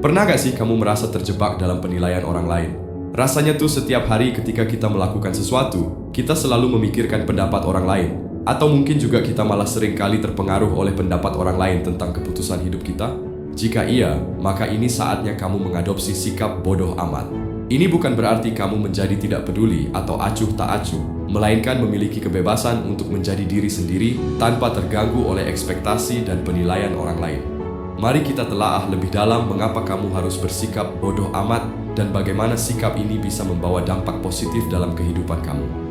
Pernah gak sih kamu merasa terjebak dalam penilaian orang lain? Rasanya tuh setiap hari ketika kita melakukan sesuatu, kita selalu memikirkan pendapat orang lain. Atau mungkin juga kita malah sering kali terpengaruh oleh pendapat orang lain tentang keputusan hidup kita? Jika iya, maka ini saatnya kamu mengadopsi sikap bodoh amat. Ini bukan berarti kamu menjadi tidak peduli atau acuh tak acuh, melainkan memiliki kebebasan untuk menjadi diri sendiri tanpa terganggu oleh ekspektasi dan penilaian orang lain. Mari kita telaah lebih dalam mengapa kamu harus bersikap bodoh amat dan bagaimana sikap ini bisa membawa dampak positif dalam kehidupan kamu.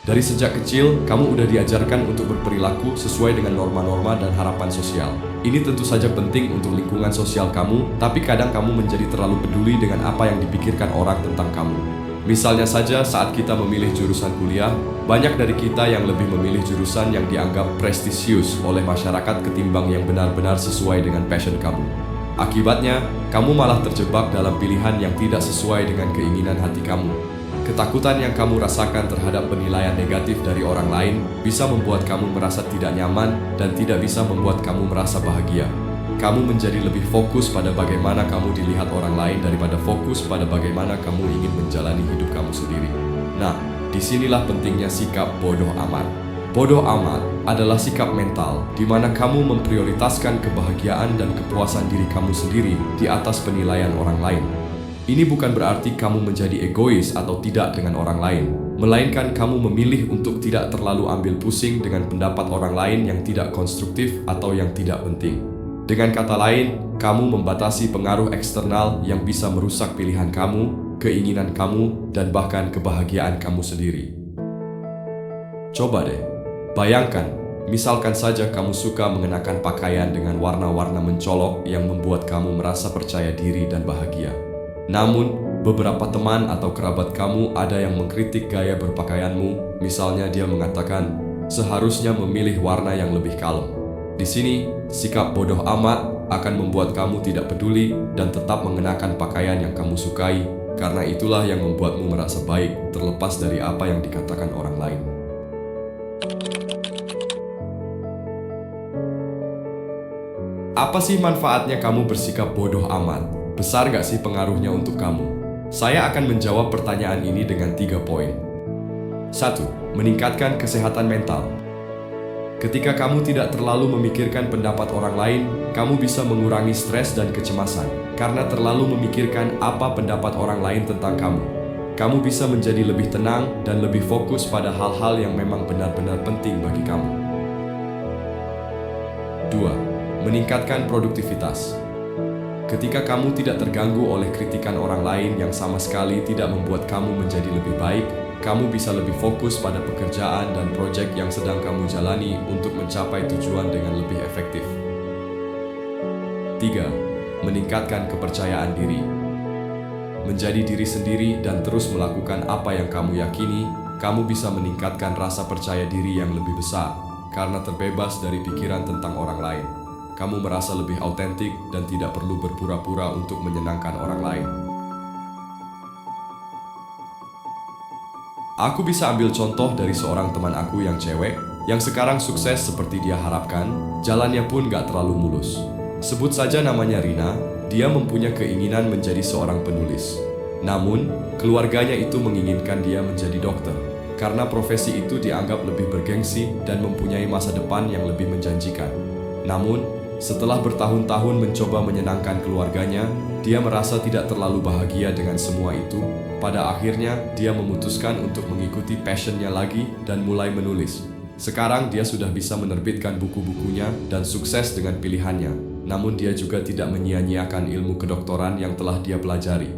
Dari sejak kecil, kamu udah diajarkan untuk berperilaku sesuai dengan norma-norma dan harapan sosial. Ini tentu saja penting untuk lingkungan sosial kamu, tapi kadang kamu menjadi terlalu peduli dengan apa yang dipikirkan orang tentang kamu. Misalnya saja saat kita memilih jurusan kuliah, banyak dari kita yang lebih memilih jurusan yang dianggap prestisius oleh masyarakat ketimbang yang benar-benar sesuai dengan passion kamu. Akibatnya, kamu malah terjebak dalam pilihan yang tidak sesuai dengan keinginan hati kamu. Ketakutan yang kamu rasakan terhadap penilaian negatif dari orang lain bisa membuat kamu merasa tidak nyaman dan tidak bisa membuat kamu merasa bahagia. Kamu menjadi lebih fokus pada bagaimana kamu dilihat orang lain daripada fokus pada bagaimana kamu ingin menjalani hidup kamu sendiri. Nah, disinilah pentingnya sikap bodoh amat. Bodoh amat adalah sikap mental di mana kamu memprioritaskan kebahagiaan dan kepuasan diri kamu sendiri di atas penilaian orang lain. Ini bukan berarti kamu menjadi egois atau tidak dengan orang lain, melainkan kamu memilih untuk tidak terlalu ambil pusing dengan pendapat orang lain yang tidak konstruktif atau yang tidak penting. Dengan kata lain, kamu membatasi pengaruh eksternal yang bisa merusak pilihan kamu, keinginan kamu, dan bahkan kebahagiaan kamu sendiri. Coba deh, bayangkan, misalkan saja kamu suka mengenakan pakaian dengan warna-warna mencolok yang membuat kamu merasa percaya diri dan bahagia. Namun, beberapa teman atau kerabat kamu ada yang mengkritik gaya berpakaianmu, misalnya dia mengatakan, seharusnya memilih warna yang lebih kalem. Di sini, sikap bodoh amat akan membuat kamu tidak peduli dan tetap mengenakan pakaian yang kamu sukai, karena itulah yang membuatmu merasa baik terlepas dari apa yang dikatakan orang lain. Apa sih manfaatnya kamu bersikap bodoh amat? Besar gak sih pengaruhnya untuk kamu? Saya akan menjawab pertanyaan ini dengan 3 poin. 1. Meningkatkan kesehatan mental. Ketika kamu tidak terlalu memikirkan pendapat orang lain, kamu bisa mengurangi stres dan kecemasan. Karena terlalu memikirkan apa pendapat orang lain tentang kamu, kamu bisa menjadi lebih tenang dan lebih fokus pada hal-hal yang memang benar-benar penting bagi kamu. 2. Meningkatkan produktivitas. Ketika kamu tidak terganggu oleh kritikan orang lain yang sama sekali tidak membuat kamu menjadi lebih baik, kamu bisa lebih fokus pada pekerjaan dan proyek yang sedang kamu jalani untuk mencapai tujuan dengan lebih efektif. 3. Meningkatkan kepercayaan diri. Menjadi diri sendiri dan terus melakukan apa yang kamu yakini, kamu bisa meningkatkan rasa percaya diri yang lebih besar karena terbebas dari pikiran tentang orang lain. Kamu merasa lebih autentik dan tidak perlu berpura-pura untuk menyenangkan orang lain. Aku bisa ambil contoh dari seorang teman aku yang cewek, yang sekarang sukses seperti dia harapkan, jalannya pun gak terlalu mulus. Sebut saja namanya Rina, dia mempunyai keinginan menjadi seorang penulis. Namun, keluarganya itu menginginkan dia menjadi dokter, karena profesi itu dianggap lebih bergengsi dan mempunyai masa depan yang lebih menjanjikan. Namun, setelah bertahun-tahun mencoba menyenangkan keluarganya, dia merasa tidak terlalu bahagia dengan semua itu. Pada akhirnya, dia memutuskan untuk mengikuti passionnya lagi dan mulai menulis. Sekarang dia sudah bisa menerbitkan buku-bukunya dan sukses dengan pilihannya. Namun dia juga tidak menyia-nyiakan ilmu kedokteran yang telah dia pelajari.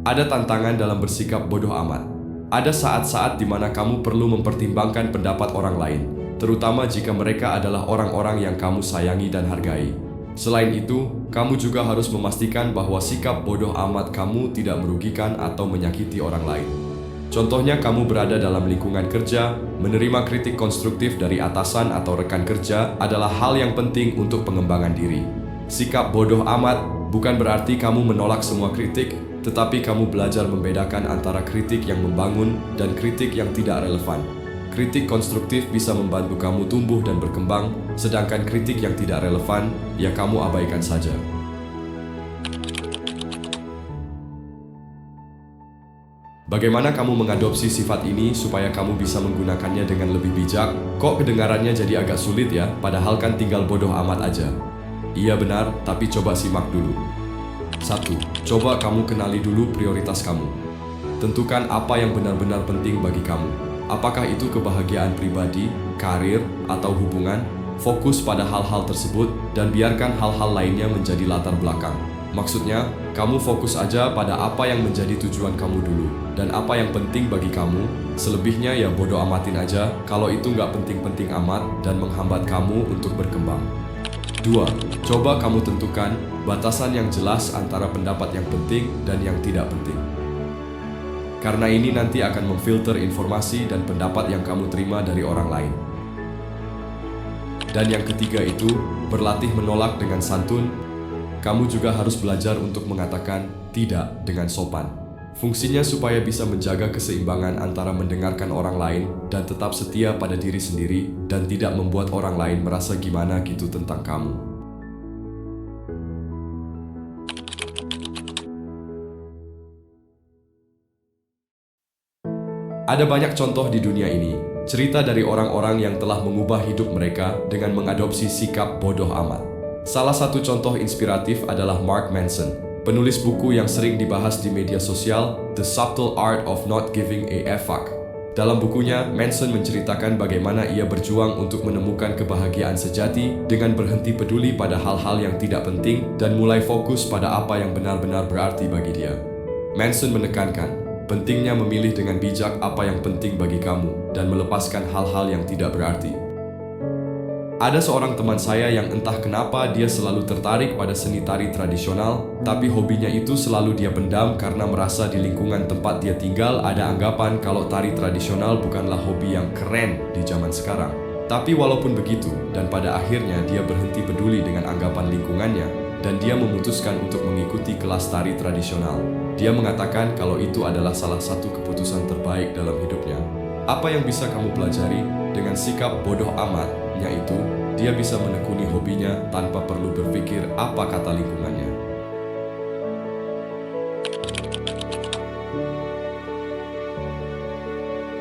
Ada tantangan dalam bersikap bodoh amat. Ada saat-saat di mana kamu perlu mempertimbangkan pendapat orang lain, terutama jika mereka adalah orang-orang yang kamu sayangi dan hargai. Selain itu, kamu juga harus memastikan bahwa sikap bodoh amat kamu tidak merugikan atau menyakiti orang lain. Contohnya, kamu berada dalam lingkungan kerja, menerima kritik konstruktif dari atasan atau rekan kerja adalah hal yang penting untuk pengembangan diri. Sikap bodoh amat bukan berarti kamu menolak semua kritik, tetapi kamu belajar membedakan antara kritik yang membangun dan kritik yang tidak relevan. Kritik konstruktif bisa membantu kamu tumbuh dan berkembang, sedangkan kritik yang tidak relevan, ya kamu abaikan saja. Bagaimana kamu mengadopsi sifat ini supaya kamu bisa menggunakannya dengan lebih bijak? Kok kedengarannya jadi agak sulit ya, padahal kan tinggal bodoh amat aja. Iya benar, tapi coba simak dulu. 1. Coba kamu kenali dulu prioritas kamu. Tentukan apa yang benar-benar penting bagi kamu. Apakah itu kebahagiaan pribadi, karir, atau hubungan? Fokus pada hal-hal tersebut dan biarkan hal-hal lainnya menjadi latar belakang. Maksudnya, kamu fokus aja pada apa yang menjadi tujuan kamu dulu dan apa yang penting bagi kamu. Selebihnya ya bodo amatin aja kalau itu nggak penting-penting amat dan menghambat kamu untuk berkembang. 2. Coba kamu tentukan batasan yang jelas antara pendapat yang penting dan yang tidak penting. Karena ini nanti akan memfilter informasi dan pendapat yang kamu terima dari orang lain. Dan yang ketiga itu, berlatih menolak dengan santun. Kamu juga harus belajar untuk mengatakan tidak dengan sopan. Fungsinya supaya bisa menjaga keseimbangan antara mendengarkan orang lain dan tetap setia pada diri sendiri dan tidak membuat orang lain merasa gimana gitu tentang kamu. Ada banyak contoh di dunia ini, cerita dari orang-orang yang telah mengubah hidup mereka dengan mengadopsi sikap bodoh amat. Salah satu contoh inspiratif adalah Mark Manson, penulis buku yang sering dibahas di media sosial, The Subtle Art of Not Giving a Fuck. Dalam bukunya, Manson menceritakan bagaimana ia berjuang untuk menemukan kebahagiaan sejati dengan berhenti peduli pada hal-hal yang tidak penting dan mulai fokus pada apa yang benar-benar berarti bagi dia. Manson menekankan, pentingnya memilih dengan bijak apa yang penting bagi kamu dan melepaskan hal-hal yang tidak berarti. Ada seorang teman saya yang entah kenapa dia selalu tertarik pada seni tari tradisional, tapi hobinya itu selalu dia pendam karena merasa di lingkungan tempat dia tinggal ada anggapan kalau tari tradisional bukanlah hobi yang keren di zaman sekarang. Tapi walaupun begitu, dan pada akhirnya dia berhenti peduli dengan anggapan lingkungannya, dan dia memutuskan untuk mengikuti kelas tari tradisional. Dia mengatakan kalau itu adalah salah satu keputusan terbaik dalam hidupnya. Apa yang bisa kamu pelajari dengan sikap bodoh amat, yaitu dia bisa menekuni hobinya tanpa perlu berpikir apa kata lingkungannya.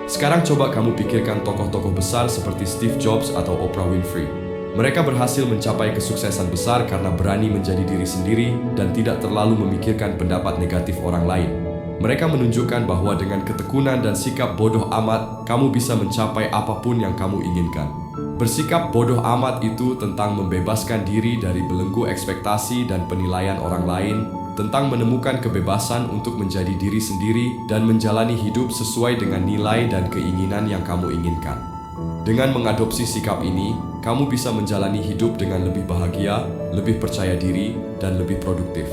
Sekarang coba kamu pikirkan tokoh-tokoh besar seperti Steve Jobs atau Oprah Winfrey. Mereka berhasil mencapai kesuksesan besar karena berani menjadi diri sendiri dan tidak terlalu memikirkan pendapat negatif orang lain. Mereka menunjukkan bahwa dengan ketekunan dan sikap bodoh amat, kamu bisa mencapai apapun yang kamu inginkan. Bersikap bodoh amat itu tentang membebaskan diri dari belenggu ekspektasi dan penilaian orang lain, tentang menemukan kebebasan untuk menjadi diri sendiri dan menjalani hidup sesuai dengan nilai dan keinginan yang kamu inginkan. Dengan mengadopsi sikap ini, kamu bisa menjalani hidup dengan lebih bahagia, lebih percaya diri, dan lebih produktif.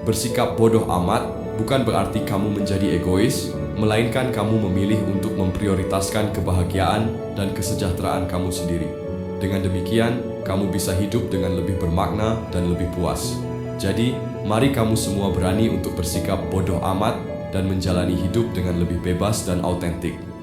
Bersikap bodoh amat bukan berarti kamu menjadi egois, melainkan kamu memilih untuk memprioritaskan kebahagiaan dan kesejahteraan kamu sendiri. Dengan demikian, kamu bisa hidup dengan lebih bermakna dan lebih puas. Jadi, mari kamu semua berani untuk bersikap bodoh amat dan menjalani hidup dengan lebih bebas dan autentik.